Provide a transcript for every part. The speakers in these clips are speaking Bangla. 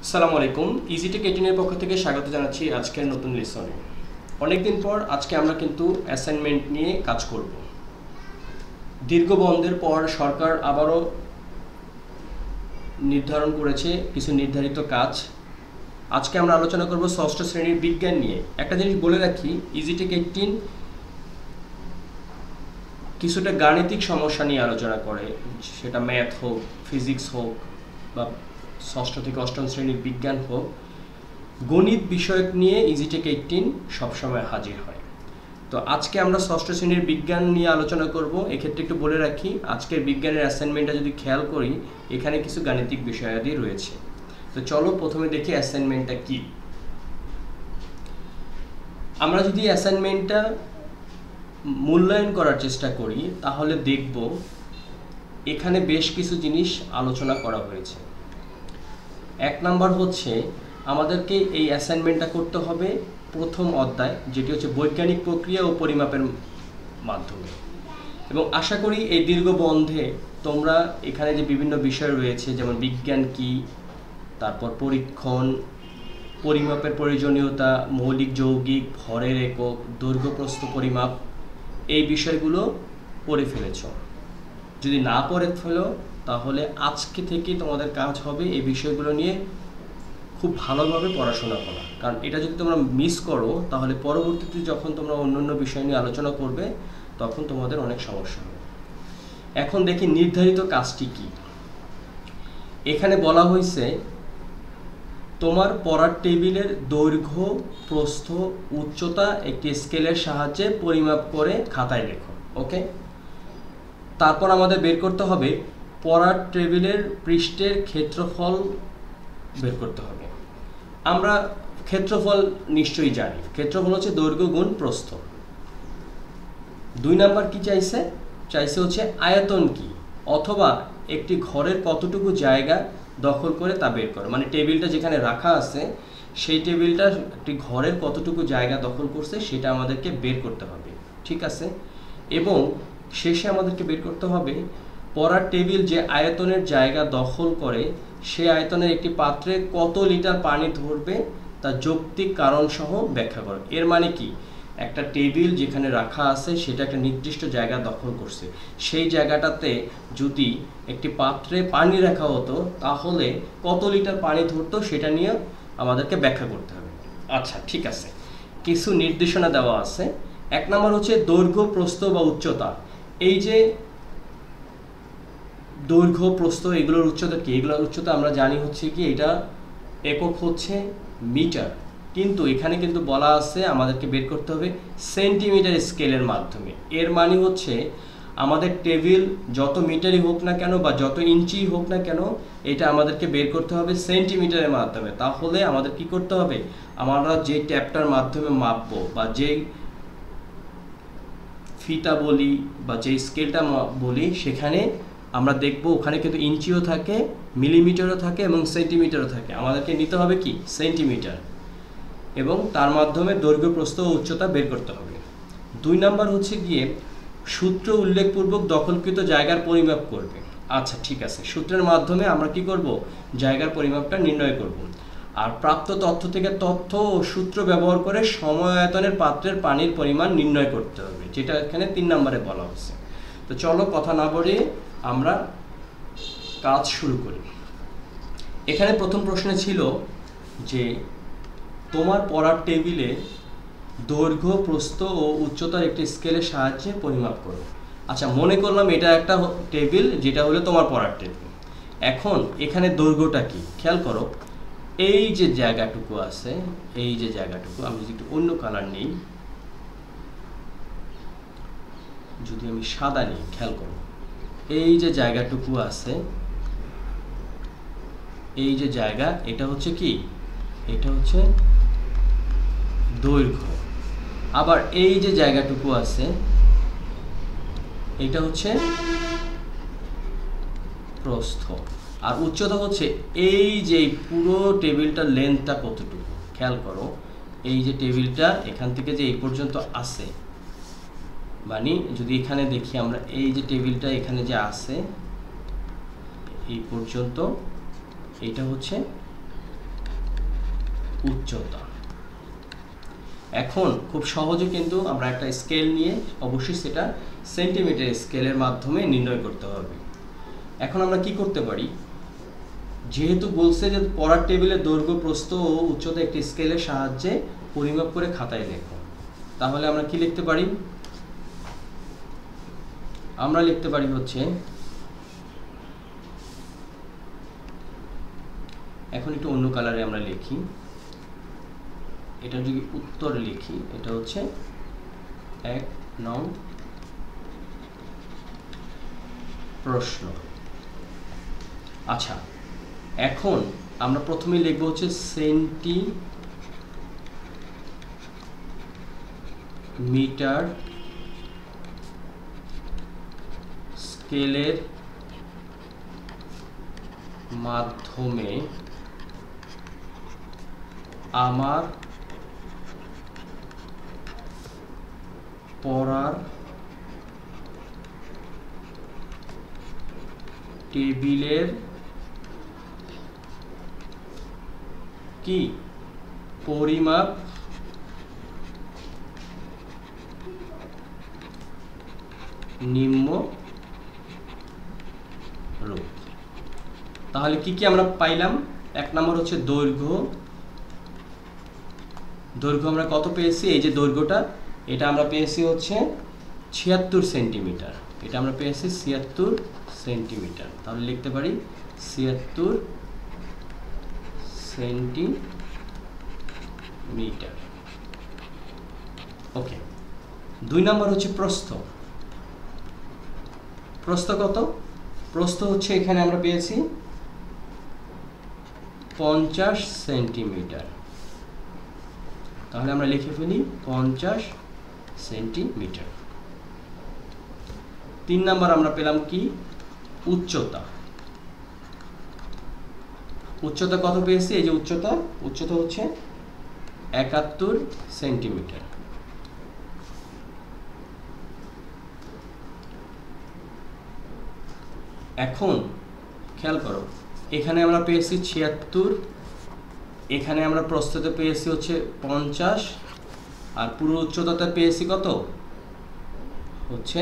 আসসালামু আলাইকুম। ইজিটেক 18 এর পক্ষ থেকে স্বাগত জানাচ্ছি আজকের নতুন লেসনে। অনেকদিন পর আজকে আমরা কিন্তু অ্যাসাইনমেন্ট নিয়ে কাজ করব। দীর্ঘ বন্ধের পর সরকার আবারও নির্ধারণ করেছে কিছু নির্ধারিত কাজ। আজকে আমরা আলোচনা করব ষষ্ঠ শ্রেণীর বিজ্ঞান নিয়ে। একটা জিনিস বলে রাখি, ইজিটেক 18 কিছুটা গাণিতিক সমস্যা নিয়ে আলোচনা করে, সেটা ম্যাথ হোক, ফিজিক্স হোক বা ষষ্ঠ থেকে অষ্টম শ্রেণীর বিজ্ঞান হোক, গণিত বিষয়ক নিয়ে ইজিটেক 18 সবসময় হাজির হয়। তো আজকে আমরা ষষ্ঠ শ্রেণীর বিজ্ঞান নিয়ে আলোচনা করব। এক্ষেত্রে একটু বলে রাখি, আজকের বিজ্ঞানের অ্যাসাইনমেন্টটা যদি খেয়াল করি, এখানে কিছু গাণিতিক বিষয়াদি রয়েছে। তো চলো প্রথমে দেখি অ্যাসাইনমেন্টটা কি। আমরা যদি অ্যাসাইনমেন্টটা মূল্যায়ন করার চেষ্টা করি তাহলে দেখব এখানে বেশ কিছু জিনিস আলোচনা করা হয়েছে। এক নাম্বার হচ্ছে, আমাদেরকে এই অ্যাসাইনমেন্টটা করতে হবে প্রথম অধ্যায়, যেটি হচ্ছে বৈজ্ঞানিক প্রক্রিয়া ও পরিমাপের মাধ্যমে। এবং আশা করি এই দীর্ঘ বন্ধে তোমরা এখানে যে বিভিন্ন বিষয় রয়েছে, যেমন বিজ্ঞান কি, তারপর পরীক্ষণ, পরিমাপের প্রয়োজনীয়তা, মৌলিক যৌগিক, ভরের একক, দৈর্ঘ্য প্রস্থ পরিমাপ, এই বিষয়গুলো পড়ে ফেলেছ। যদি না পড়ে ফেলো তাহলে আজকে থেকে তোমাদের কাজ হবে এই বিষয়গুলো নিয়ে খুব ভালোভাবে পড়াশোনা করা। কারণ এটা যদি তোমরা মিস করো তাহলে পরবর্তীতে যখন তোমরা অন্যান্য বিষয় নিয়ে আলোচনা করবে তখন তোমাদের অনেক সমস্যা হবে। এখন দেখি নির্ধারিত কাজটি কি। এখানে বলা হয়েছে তোমার পড়ার টেবিলের দৈর্ঘ্য, প্রস্থ, উচ্চতা একটি স্কেলের সাহায্যে পরিমাপ করে খাতায় লেখো। ওকে, তারপর আমাদের বের করতে হবে পড়ার টেবিলের পৃষ্ঠের ক্ষেত্রফল বের করতে হবে। আমরা ক্ষেত্রফল নিশ্চয়ই জানি, ক্ষেত্রফল হচ্ছে দৈর্ঘ্য গুণ প্রস্থ। 2 নাম্বার কি চাইছে হচ্ছে আয়তন কি, অথবা একটি ঘরের কতটুকু জায়গা দখল করে তা বের করো। মানে টেবিলটা যেখানে রাখা আছে সেই টেবিলটা একটি ঘরের কতটুকু জায়গা দখল করছে সেটা আমাদেরকে বের করতে হবে, ঠিক আছে। এবং শেষে আমাদেরকে বের করতে হবে পড়ার টেবিল যে আয়তনের জায়গা দখল করে সে আয়তনের একটি পাত্রে কত লিটার পানি ধরবে তা যৌক্তিক কারণ সহ ব্যাখ্যা করো। এর মানে কি, একটা টেবিল যেখানে রাখা আছে সেটা একটা নির্দিষ্ট জায়গা দখল করছে, সেই জায়গাটাতে যদি একটি পাত্রে পানি রাখা হতো তাহলে কত লিটার পানি ধরতো সেটা নিয়ে আমাদেরকে ব্যাখ্যা করতে হবে। আচ্ছা, ঠিক আছে, কিছু নির্দেশনা দেওয়া আছে। 1 নম্বর হচ্ছে দৈর্ঘ্য, প্রস্থ বা উচ্চতা। এই যে দৈর্ঘ্য, প্রস্থ, এগুলোর উচ্চতা কি? এগুলোর উচ্চতা আমরা জানি হচ্ছে কি, এটা একক হচ্ছে মিটার, কিন্তু এখানে কিন্তু বলা আছে আমাদেরকে বের করতে হবে সেন্টিমিটার স্কেলের মাধ্যমে। এর মানে হচ্ছে আমাদের টেবিল যত মিটারই হোক না কেন বা যত ইঞ্চি হোক না কেন, এটা আমাদেরকে বের করতে হবে সেন্টিমিটারের মাধ্যমে। তাহলে আমাদের কি করতে হবে, আমরা যে ট্যাপটার মাধ্যমে মাপবো বা যেই ফিতা বলি বা যেই স্কেলটা বলি সেখানে আমরা দেখবো ওখানে কিন্তু ইঞ্চিও থাকে, মিলিমিটারও থাকে এবং সেন্টিমিটারও থাকে। আমাদেরকে নিতে হবে কি, সেন্টিমিটার, এবং তার মাধ্যমে দৈর্ঘ্য, প্রস্থ ও উচ্চতা বের করতে হবে। 2 নাম্বার হচ্ছে গিয়ে সূত্র উল্লেখপূর্বক দখলকৃত জায়গার পরিমাপ করবে। আচ্ছা, ঠিক আছে, সূত্রের মাধ্যমে আমরা কি করব, জায়গার পরিমাপটা নির্ণয় করব। আর প্রাপ্ত তথ্য থেকে তথ্য ও সূত্র ব্যবহার করে সময়ায়তনের পাত্রের পানির পরিমাণ নির্ণয় করতে হবে, যেটা এখানে 3 নম্বরে বলা হচ্ছে। তো চলো কথা না বলে আমরা কাজ শুরু করি। এখানে প্রথম প্রশ্নে ছিল যে তোমার পড়ার টেবিলে দৈর্ঘ্য, প্রস্থ ও উচ্চতার একটি স্কেলের সাহায্যে পরিমাপ করো। আচ্ছা, মনে করলাম এটা একটা টেবিল, যেটা হলো তোমার পড়ার টেবিল। এখন এখানে দৈর্ঘ্যটা কি খেয়াল করো, এই যে জায়গাটুকু আছে, এই যে জায়গাটুকু, আমি যদি একটু অন্য কালার নিই, যদি আমি সাদা নিই, খেয়াল করো এই যে জায়গাটুকু আছে, এই যে জায়গা, এটা হচ্ছে কি, এটা হচ্ছে দৈর্ঘ্য। আবার এই যে জায়গাটুকু আছে এটা হচ্ছে প্রস্থ। আর উচ্চতা হচ্ছে এই যে পুরো টেবিলটার লেন্থটা কতটুকু। খেয়াল করো এই যে টেবিলটা এখান থেকে যে এই পর্যন্ত আছে, মানে যদি এখানে দেখি আমরা, এই যে টেবিলটা এখানে যে আছে এই পর্যন্ত, এটা হচ্ছে উচ্চতা। এখন খুব সহজে কিন্তু আমরা একটা স্কেল নিয়ে অবশ্যই সেটা সেন্টিমিটার স্কেলের মাধ্যমে নির্ণয় করতে হবে। এখন আমরা কি করতে পারি, যেহেতু বলছে যে পড়ার টেবিলের দৈর্ঘ্য প্রস্থ ও উচ্চতা একটি স্কেলের সাহায্যে পরিমাপ করে খাতায় লেখো, তাহলে আমরা কি লিখতে পারি, আমরা লিখতে পারি হচ্ছে, এখন একটু অন্য কালারে আমরা লিখি, এটা যদি উত্তর লিখি, এটা হচ্ছে 1 নং প্রশ্ন। আচ্ছা, এখন আমরা প্রথমে লিখব হচ্ছে সেন্টিমিটার স্কেলের মাধ্যমে আমার পড়ার টেবিলের কি পরিমাপ নিম্ন রূপ। তাহলে কি কি আমরা পাইলাম, এক নম্বর হচ্ছে দৈর্ঘ্য আমরা কত পেয়েছি, এই যে দৈর্ঘ্যটা, এটা আমরা পেয়েছি হচ্ছে 76 সেন্টিমিটার, এটা আমরা পেয়েছি 76 সেন্টিমিটার। তাহলে লিখতে পারি 76 সেন্টিমিটার। ওকে, 2 নম্বর হচ্ছে প্রস্থ কত, প্রস্থ হচ্ছে এখানে আমরা পেয়েছি 50 সেন্টিমিটার, তাহলে আমরা লিখে ফেলি 50 সেন্টিমিটার। 3 নাম্বার আমরা পেলাম কি, উচ্চতা কত পেয়েছি, এই যে উচ্চতা হচ্ছে 71 সেন্টিমিটার। এখন খেয়াল করো, এখানে আমরা পেয়েছি 76, এখানে আমরা প্রস্থতে পেয়েছি হচ্ছে 50, আর পুরো উচ্চতাতে পেয়েছি কত, হচ্ছে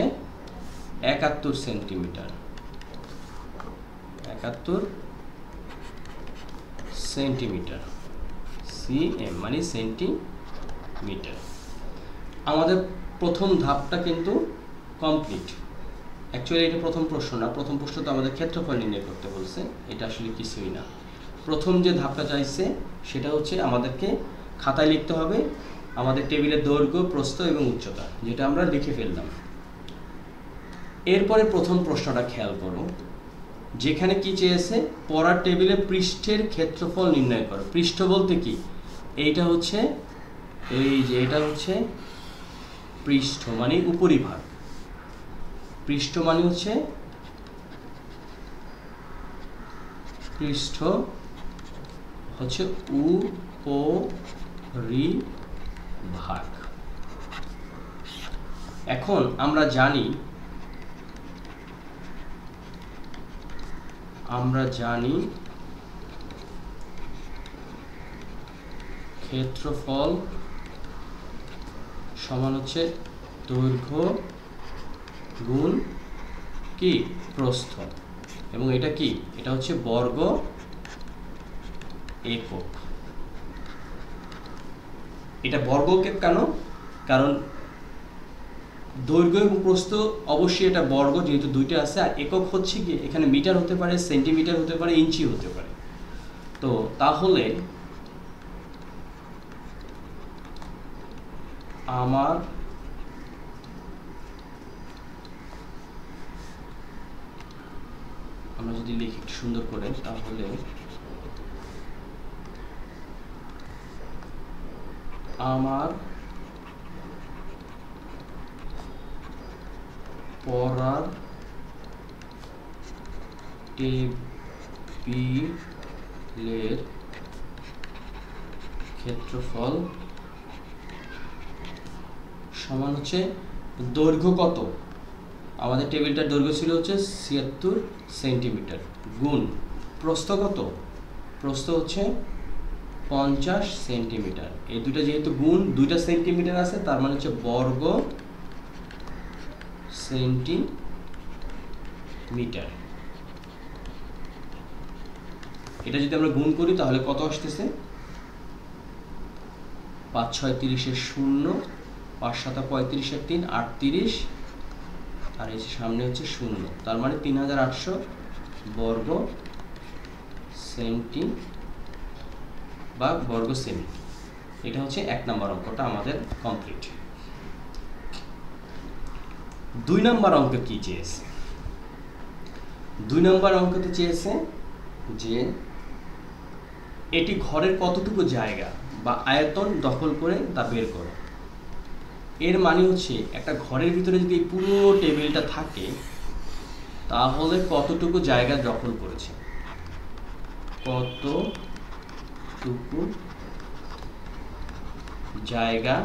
71 সেন্টিমিটার। 71 সেন্টিমিটার, সিএম মানে সেন্টিমিটার। আমাদের প্রথম ধাপটা কিন্তু কমপ্লিট। অ্যাকচুয়ালি এটা প্রথম প্রশ্ন না, প্রথম প্রশ্ন তো আমাদের ক্ষেত্রফল নির্ণয় করতে বলছে, এটা আসলে কিছুই না। প্রথম যে ধাপটা চাইছে সেটা হচ্ছে আমাদেরকে খাতায় লিখতে হবে আমাদের টেবিলের দৈর্ঘ্য, প্রস্থ এবং উচ্চতা, যেটা আমরা লিখে ফেললাম। এরপরে প্রথম প্রশ্নটা খেয়াল করো, যেখানে কি চেয়েছে, পড়ার টেবিলে পৃষ্ঠের ক্ষেত্রফল নির্ণয় করো। পৃষ্ঠ বলতে কি, এইটা হচ্ছে, এই যে এটা হচ্ছে পৃষ্ঠ মানে উপরিভাগ, পৃষ্ঠ মানে হচ্ছে পৃষ্ঠ হচ্ছে উপরিভাগ। এখন আমরা জানি ক্ষেত্রফল সমান হচ্ছে দৈর্ঘ্য গুণ কি প্রস্থ, এবং এটা কি, এটা হচ্ছে বর্গ একক। এটা বর্গ একক কেন, কারণ দৈর্ঘ্য এবং প্রস্থ অবশ্যই এটা বর্গ, যেহেতু দুইটা আছে, আর একক হচ্ছে কি, এখানে মিটার হতে পারে, সেন্টিমিটার হতে পারে, ইঞ্চি হতে পারে। তো তাহলে আমরা যদি লিখি একটু সুন্দর করে, তাহলে আমার পড়ার টেবিলের ক্ষেত্রফল সমান হচ্ছে দৈর্ঘ্য কত, আমাদের টেবিলটার দৈর্ঘ্য ছিল হচ্ছে 76 সেন্টিমিটার, গুণ প্রস্থ কত, প্রস্থ হচ্ছে 50 সেন্টিমিটার। এই দুটো যেহেতু গুণ, 2টা সেন্টিমিটার আছে, তার মানে হচ্ছে বর্গ সেন্টিমিটার। এটা যদি আমরা গুণ করি তাহলে কত আসতেছে? 5 6 30 এর 0, 5 7 35 এর 3 38, আর এই সামনে হচ্ছে 0, তার মানে 3800 বর্গ সেন্টি বা বর্গ সেমি। এটা হচ্ছে 1 নম্বর অঙ্কটা আমাদের কমপ্লিট। 2 নম্বর অঙ্ক কি চেয়েছে? 2 নম্বর অঙ্কতে চেয়েছে যে এটি ঘরের কতটুকু জায়গা বা আয়তন দখল করে তা বের করো। এর মানে হচ্ছে একটা ঘরের ভিতরে যদি এই পুরো টেবিলটা থাকে তাহলে কতটুকু জায়গা দখল করেছে, কতটুকু জায়গা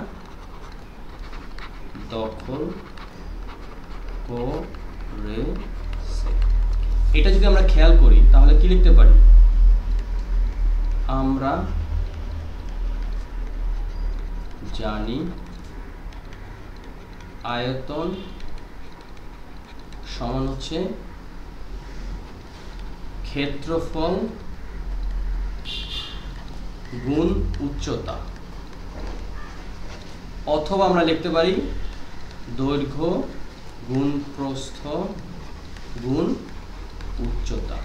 দখল করেছে। এটা যদি আমরা খেয়াল করি তাহলে কি লিখতে পারি? আমরা জানি আয়তন সমান হচ্ছে ক্ষেত্রফল গুণ উচ্চতা, অথবা আমরা লিখতে পারি দৈর্ঘ্য গুণ প্রস্থ গুণ উচ্চতা।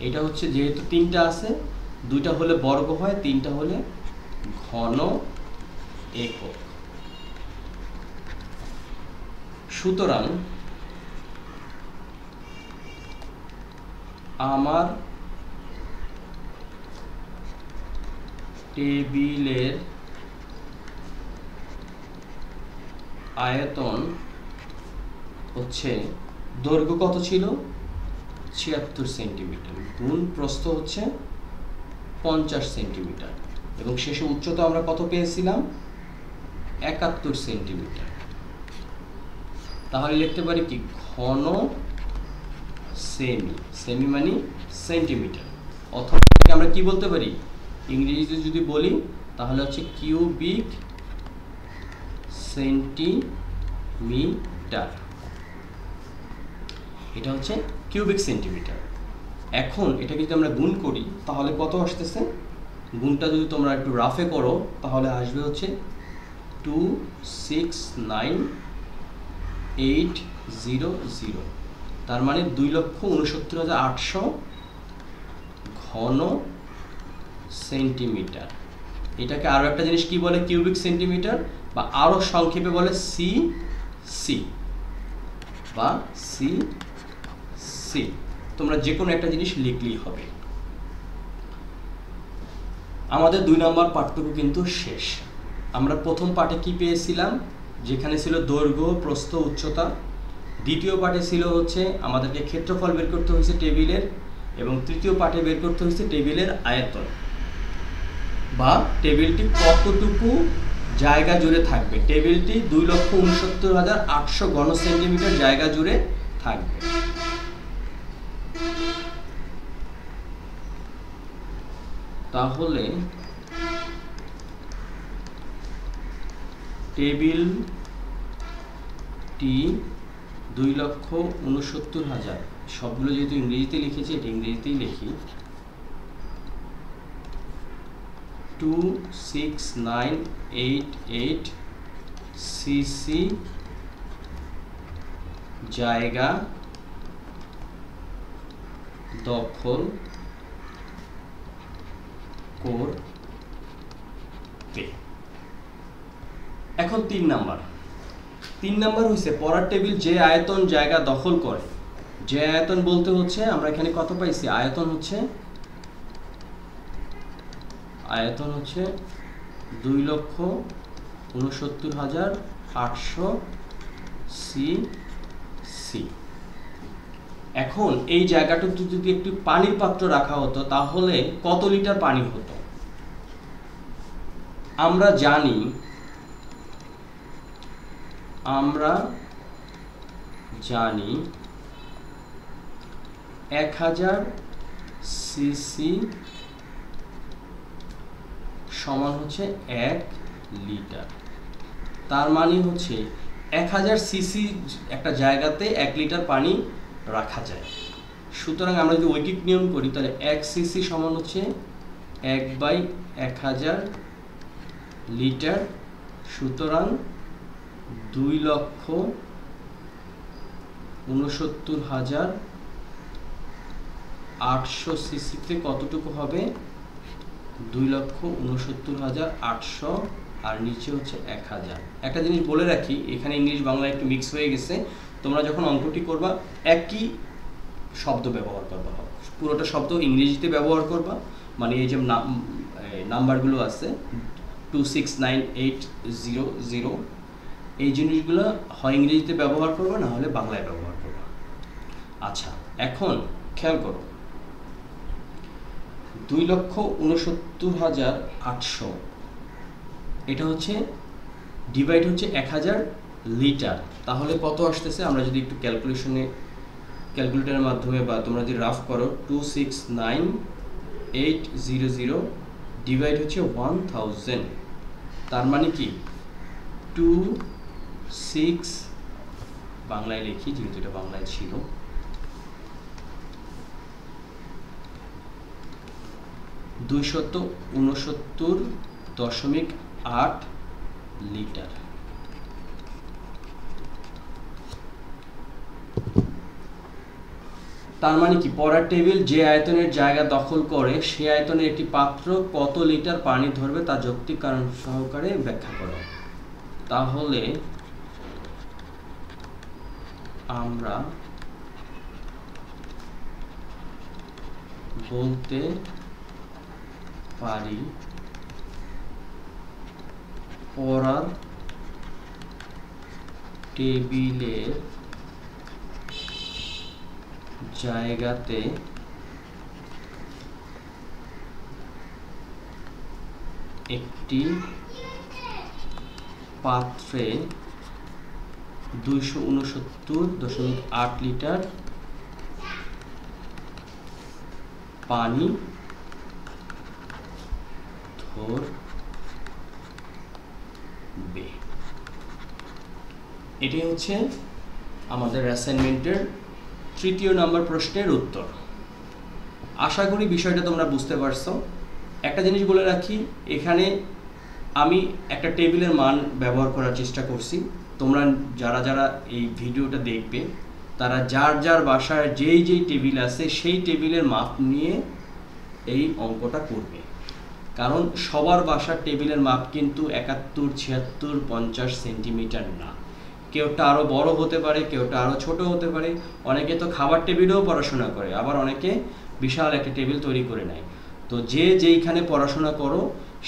এটা হচ্ছে যেহেতু 3টা আছে, 2টা হলে বর্গ হয়, 3টা হলে ঘন একক। সুতরাং আমার টেবিলের আয়তন হচ্ছে দৈর্ঘ্য কত ছিল? 76 সেন্টিমিটার গুণ প্রস্থ হচ্ছে 50 সেন্টিমিটার এবং শেষে উচ্চতা আমরা কত পেয়েছিলাম? 71 সেন্টিমিটার। তাহলে লিখতে পারি কি? ঘন সেমি, সেমি মানে সেন্টিমিটার, অথবা আমরা কি বলতে পারি? ইংরেজিতে যদি বলি তাহলে হচ্ছে কিউবিক সেন্টিমিটার। এটা হচ্ছে কিউবিক সেন্টিমিটার। এখন এটা যদি আমরা গুণ করি তাহলে কত আসতেছে? গুণটা যদি তোমরা একটু রাফে করো তাহলে আসবে হচ্ছে 269,800, তার মানে 2,69,800 ঘন সেন্টিমিটার। এটাকে আরো একটা জিনিস কি বলে? কিউবিক সেন্টিমিটার, বা আরো সংক্ষেপে বলে সিসি বা সিসি। তোমরা যে কোনো একটা জিনিস লিখলেই হবে। আমাদের 2 নম্বর পাঠটুকু কিন্তু শেষ। আমরা প্রথম পাঠে কি পেয়েছিলাম? যেখানে ছিল দৈর্ঘ্য প্রস্থ উচ্চতা। দ্বিতীয় পাঠে ছিল হচ্ছে আমাদেরকে ক্ষেত্রফল বের করতে হয়েছে টেবিলের, এবং তৃতীয় পাঠে বের করতে হয়েছে টেবিলের আয়তন বা টেবিলটি কতটুকু জায়গা জুড়ে থাকবে। টেবিলটি 2,69,800 ঘন সেন্টিমিটার জায়গা জুড়ে থাকবে। তাহলে টেবিলটি 2,69,000, সবগুলো যেহেতু ইংরেজিতে লিখেছি এটা ইংরেজিতেই লিখি, 26988 সিসি জায়গা দখল করবে। এখন 3 নাম্বার হইছে পড়ার টেবিল যে আয়তন জায়গা দখল করে। যে আয়তন বলতে হচ্ছে আমরা এখানে কত পাইছি? আয়তন হচ্ছে 2,69,800 সিসি। এখন এই জায়গাটুকু যদি একটু পানির পাত্র রাখা হতো তাহলে কত লিটার পানি হতো? আমরা জানি 1000 সিসি সমান হচ্ছে 1 লিটার। তার মানে হচ্ছে 1000 সিসি একটা জায়গাতে 1 লিটার পানি রাখা যায়। সুতরাং আমরা যদি ঐকিক নিয়ম করি তাহলে 1 সিসি সমান হচ্ছে 1/1000 লিটার। সুতরাং 2,69,800 সিসিতে কতটুকু হবে? 2,69,800, আর নিচে হচ্ছে 1000। একটা জিনিস বলে রাখি, এখানে ইংলিশ বাংলা একটু মিক্স হয়ে গেছে। তোমরা যখন অঙ্কটি করবা একই শব্দ ব্যবহার করবা, পুরোটা শব্দ ইংরেজিতে ব্যবহার করবা। মানে এই যে নাম্বারগুলো আছে 269,800, এই জিনিসগুলো হয় ইংরেজিতে ব্যবহার করবা, না হলে বাংলায় ব্যবহার করবা। আচ্ছা, এখন খেয়াল করো, 2,69,800 এটা হচ্ছে ডিভাইড হচ্ছে 1000 লিটার। তাহলে কত আসতেছে? আমরা যদি একটু ক্যালকুলেটরের মাধ্যমে বা তোমরা যদি রাফ করো, 269,800 ডিভাইড হচ্ছে 1000। তার মানে কি 26, বাংলায় লিখি যেহেতু এটা বাংলায় ছিল, 269.8 লিটার। তার মানে কি পরের টেবিল যে আয়তনের জায়গা দখল করে সেই আয়তনের একটি পাত্র কত লিটার পানি ধরবে তা যৌক্তিক কারণ সহকারে ব্যাখ্যা করো। তাহলে আমরা বলতে পারি পড়ার টেবিলের জায়গাতে একটি পাত্রে 269.8 লিটার পানি ধরবে। এটি হচ্ছে আমাদের অ্যাসাইনমেন্টের 3য় নম্বর প্রশ্নের উত্তর। আশা করি বিষয়টা তোমরা বুঝতে পারছো। একটা জিনিস বলে রাখি, এখানে আমি একটা টেবিলের মান ব্যবহার করার চেষ্টা করছি। তোমরা যারা যারা এই ভিডিওটা দেখবে তারা যার যার বাসায় যেই টেবিল আছে সেই টেবিলের মাপ নিয়ে এই অঙ্কটা করবে। কারণ সবার বাসার টেবিলের মাপ কিন্তু 71, 76, 50 সেন্টিমিটার না। কেউটা আরও বড় হতে পারে, কেউটা আরও ছোট হতে পারে। অনেকে তো খাবার টেবিলেও পড়াশোনা করে, আবার অনেকে বিশাল একটা টেবিল তৈরি করে নেয়। তো যেইখানে পড়াশোনা করো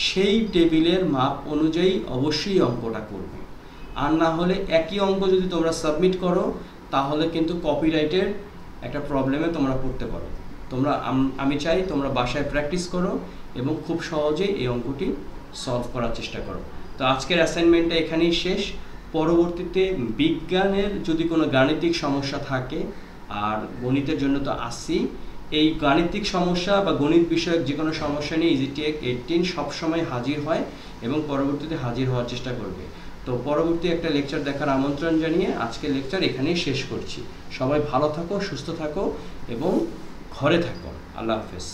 সেই টেবিলের মাপ অনুযায়ী অবশ্যই অঙ্কটা করবে। আর না হলে একই অঙ্ক যদি তোমরা সাবমিট করো তাহলে কিন্তু কপিরাইটের একটা প্রবলেমে তোমরা পড়তে পারো। আমি চাই তোমরা বাসায় প্র্যাকটিস করো এবং খুব সহজেই এই অঙ্কটি সলভ করার চেষ্টা করো। তো আজকের অ্যাসাইনমেন্টটা এখানেই শেষ। পরবর্তীতে বিজ্ঞানের যদি কোনো গাণিতিক সমস্যা থাকে, আর গণিতের জন্য তো আসি, এই গাণিতিক সমস্যা বা গণিত বিষয়ক যে কোনো সমস্যা নিয়ে ইজিটেক 18 সবসময় হাজির হয় এবং পরবর্তীতে হাজির হওয়ার চেষ্টা করবে। তো পরবর্তী একটা লেকচার দেখার আমন্ত্রণ জানিয়ে আজকের লেকচার এখানেই শেষ করছি। সবাই ভালো থাকো, সুস্থ থাকো এবং ঘরে থাকো। আল্লাহ হাফেজ।